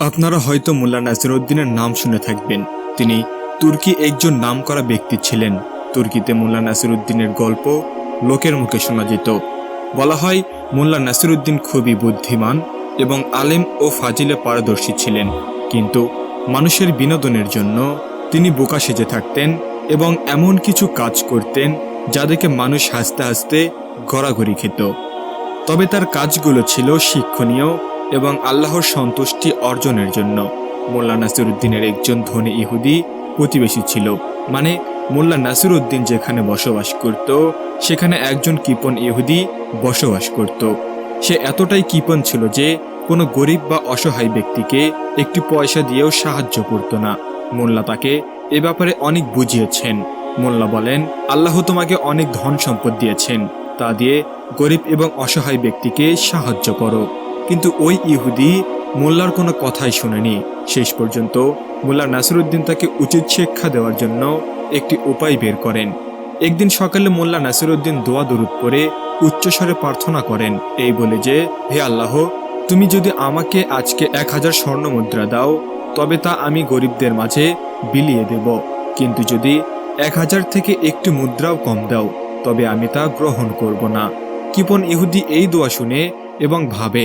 আপনারা হয়তো মোল্লা নাসিরউদ্দিনের নাম শুনে থাকবেন। তিনি তুর্কি একজন নামকরা ব্যক্তি ছিলেন। তুর্কিতে মোল্লা নাসিরউদ্দিনের গল্প লোকের মুখে শোনা যেত। বলা হয় মোল্লা নাসিরউদ্দিন খুবই বুদ্ধিমান এবং আলেম ও ফাজিলে পারদর্শী ছিলেন, কিন্তু মানুষের বিনোদনের জন্য তিনি বোকা সেজে থাকতেন এবং এমন কিছু কাজ করতেন যা দেখে মানুষ হাসতে হাসতে গড়াগড়ি খেত। তবে তার কাজগুলো ছিল শিক্ষণীয় এবং আল্লাহর সন্তুষ্টি অর্জনের জন্য। মোল্লা নাসিরউদ্দিনের একজন ধনী ইহুদি প্রতিবেশী ছিল, মানে মোল্লা নাসিরউদ্দিন যেখানে বসবাস করত সেখানে একজন কৃপণ ইহুদি বসবাস করত। সে এতটাই কৃপণ ছিল যে কোনো গরিব বা অসহায় ব্যক্তিকে একটি পয়সা দিয়েও সাহায্য করত না। মোল্লা তাকে এ ব্যাপারে অনেক বুঝিয়েছেন। মোল্লা বলেন, আল্লাহ তোমাকে অনেক ধন সম্পদ দিয়েছেন, তা দিয়ে গরিব এবং অসহায় ব্যক্তিকে সাহায্য করো। কিন্তু ওই ইহুদি মোল্লার কোনো কথাই শুনেনি। শেষ পর্যন্ত মোল্লা নাসিরউদ্দিন তাকে উচিত শিক্ষা দেওয়ার জন্য একটি উপায় বের করেন। একদিন সকালে মোল্লা নাসিরউদ্দিন দোয়া দরুদ করে উচ্চস্বরে প্রার্থনা করেন এই বলে যে, হে আল্লাহ, তুমি যদি আমাকে আজকে 1000 স্বর্ণ মুদ্রা দাও তবে তা আমি গরিবদের মাঝে বিলিয়ে দেব, কিন্তু যদি 1000 থেকে একটি মুদ্রাও কম দাও তবে আমি তা গ্রহণ করব না। কৃপণ ইহুদি এই দোয়া শুনে এবং ভাবে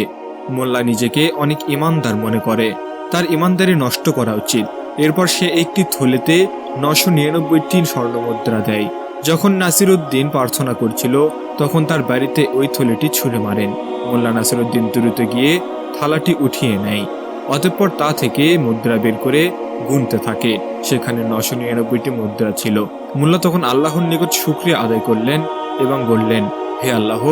মোল্লা নিজেকে অনেক ইমানদার মনে করে, তার ইমানদারি নষ্ট করা উচিত। এরপর সে একটি থলেতে 999টি স্বর্ণ মুদ্রা দেয়। যখন নাসিরউদ্দিন প্রার্থনা করছিল তখন তার বাড়িতে ওই থলেটি ছুঁড়ে মারেন। মোল্লা নাসিরউদ্দিন দ্রুত গিয়ে থালাটি উঠিয়ে নেয়। অতঃপর তা থেকে মুদ্রা বের করে গুনতে থাকে। সেখানে 999টি মুদ্রা ছিল। মোল্লা তখন আল্লাহর নিকট শুকরিয়া আদায় করলেন এবং বললেন, হে আল্লাহ,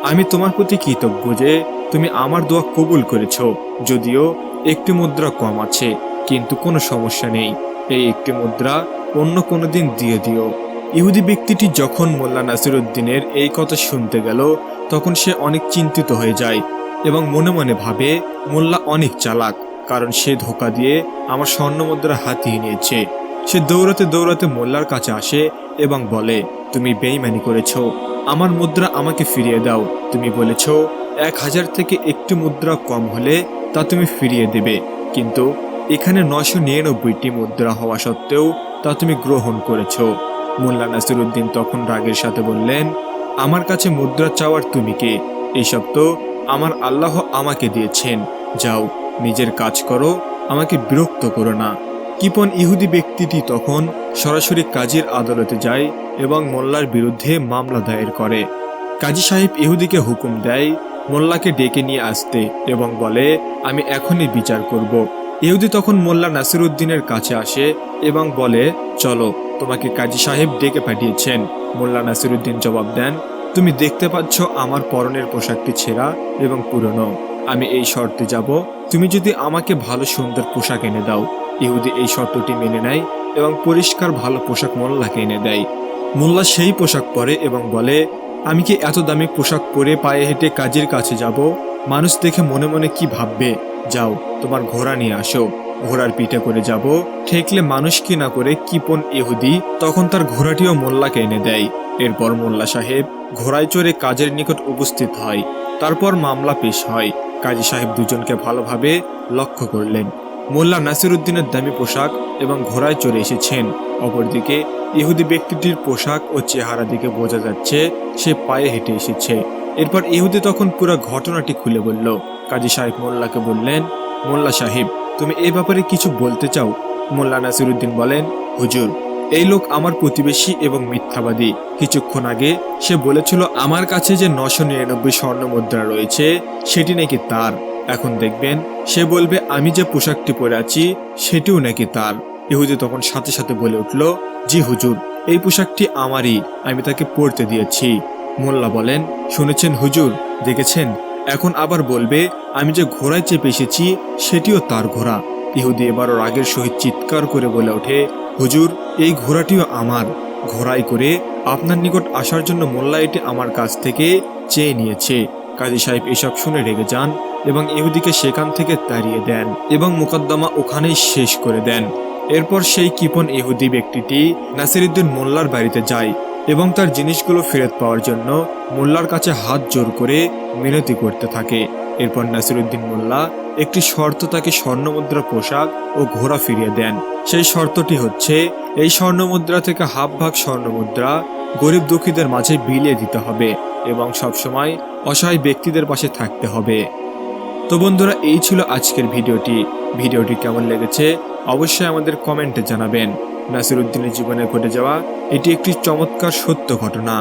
আমি তোমার প্রতি কৃতজ্ঞ যে তুমি আমার দোয়া কবুল করেছ। যদিও একটি মুদ্রা কম আছে, কিন্তু কোনো সমস্যা নেই, এই একটি মুদ্রা অন্য কোনো দিন দিয়ে দিও। ইহুদি ব্যক্তিটি যখন মোল্লা নাসিরউদ্দিনের এই কথা শুনতে গেল তখন সে অনেক চিন্তিত হয়ে যায় এবং মনে মনে ভাবে মোল্লা অনেক চালাক, কারণ সে ধোঁকা দিয়ে আমার স্বর্ণ মুদ্রা হাতিয়ে নিয়েছে। সে দৌড়াতে দৌড়াতে মোল্লার কাছে আসে এবং বলে, তুমি বেঈমানি করেছ, আমার মুদ্রা আমাকে ফিরিয়ে দাও। তুমি বলেছ 1000 থেকে একটি মুদ্রা কম হলে তা তুমি ফিরিয়ে দেবে, কিন্তু এখানে 999টি মুদ্রা হওয়া সত্ত্বেও তা তুমি গ্রহণ করেছ। মোল্লা নাসিরউদ্দিন তখন রাগের সাথে বললেন, আমার কাছে মুদ্রা চাওয়ার তুমি কে? এইসব তো আমার আল্লাহ আমাকে দিয়েছেন। যাও, নিজের কাজ করো, আমাকে বিরক্ত করো না। কৃপণ ইহুদি ব্যক্তিটি তখন সরাসরি কাজীর আদালতে যায় এবং মোল্লার বিরুদ্ধে মামলা দায়ের করে। কাজী সাহেব ইহুদিকে হুকুম দেয় মোল্লাকে ডেকে নিয়ে আসতে এবং বলে, আমি এখনই বিচার করব। ইহুদি তখন মোল্লা নাসিরউদ্দিনের কাছে আসে এবং বলে, চলো, তোমাকে কাজী সাহেব ডেকে পাঠিয়েছেন। মোল্লা নাসিরউদ্দিন জবাব দেন, তুমি দেখতে পাচ্ছ আমার পরনের পোশাকটি ছেঁড়া এবং পুরনো। আমি এই শর্তে যাব, তুমি যদি আমাকে ভালো সুন্দর পোশাক এনে দাও। ইহুদি এই শর্তটি মেনে নেয় এবং পরিষ্কার ভালো পোশাক মোল্লাকে এনে দেয়। মোল্লা সেই পোশাক পরে এবং বলে, আমি কি এত দামি পোশাক পরে পায়ে হেঁটে কাজীর কাছে যাব? মানুষ দেখে মনে মনে কি ভাববে? যাও, তোমার ঘোড়া নিয়ে আসো, ঘোড়ার পিঠে করে যাব। ঠেকলে মানুষ কি না করে কৃপণ ইহুদি তখন তার ঘোড়াটিও মোল্লাকে এনে দেয়। এরপর মোল্লা সাহেব ঘোড়ায় চড়ে কাজের নিকট উপস্থিত হয়। তারপর মামলা পেশ হয়। কাজী সাহেব দুজনকে ভালোভাবে লক্ষ্য করলেন। মোল্লা নাসিরউদ্দিনের দামি পোশাক এবং ঘোড়ায় চড়ে এসেছেন। অপরদিকে ইহুদি ব্যক্তিটির পোশাক ও চেহারা দিকে বোঝা যাচ্ছে সে পায়ে হেঁটে এসেছে। এরপর ইহুদি তখন পুরো ঘটনাটি খুলে বলল। কাজী সাহেব মোল্লাকে বললেন, মোল্লা সাহেব, তুমি এই ব্যাপারে কিছু বলতে চাও? মোল্লা নাসিরউদ্দিন বলেন, হুজুর, এই লোক আমার প্রতিবেশী এবং মিথ্যাবাদী। কিছুক্ষণ আগে সে বলেছিল আমার কাছে যে 999 স্বর্ণ মুদ্রা রয়েছে সেটি নাকি তার। এখন দেখবেন সে বলবে আমি যে পোশাকটি পরে আছি সেটিও নাকি তার। ইহুদি তখন সাথে সাথে বলে উঠল, জি হুজুর, এই পোশাকটি আমারই, আমি তাকে পরতে দিয়েছি। মোল্লা বলেন, শুনেছেন হুজুর, দেখেছেন, এখন আবার বলবে আমি যে ঘোড়ায় চেপে এসেছি সেটিও তার ঘোড়া। ইহুদি এবারও রাগের সহিত চিৎকার করে বলে ওঠে, হুজুর, এই ঘোড়াটিও আমার। ঘোড়ায় করে আপনার নিকট আসার জন্য মোল্লা এটি আমার কাছ থেকে চেয়ে নিয়েছে। কাজী সাহেব এসব শুনে রেগে যান এবং ইহুদিকে সেখান থেকে তাড়িয়ে দেন এবং মোকদ্দমা ওখানেই শেষ করে দেন। এরপর সেই কৃপণ ইহুদি ব্যক্তিটি নাসিরউদ্দিন মোল্লার বাড়িতে যায় এবং তার জিনিসগুলো ফেরত পাওয়ার জন্য মোল্লার কাছে হাত জোর করে মিনতি করতে থাকে। এরপর নাসিরউদ্দিন মোল্লা একটি শর্ত তাকে স্বর্ণমুদ্রা, পোশাক ও ঘোড়া ফিরিয়ে দেন। সেই শর্তটি হচ্ছে এই স্বর্ণমুদ্রা থেকে হাফ ভাগ স্বর্ণমুদ্রা গরিব দুঃখীদের মাঝে বিলিয়ে দিতে হবে এবং সবসময় অসহায় ব্যক্তিদের পাশে থাকতে হবে। তো বন্ধুরা, এই ছিল আজকের ভিডিওটি কেমন লেগেছে অবশ্যই আমাদের কমেন্টে জানাবেন। নাসিরউদ্দিনের জীবনে ঘটে যাওয়া এটি একটি চমৎকার সত্য ঘটনা।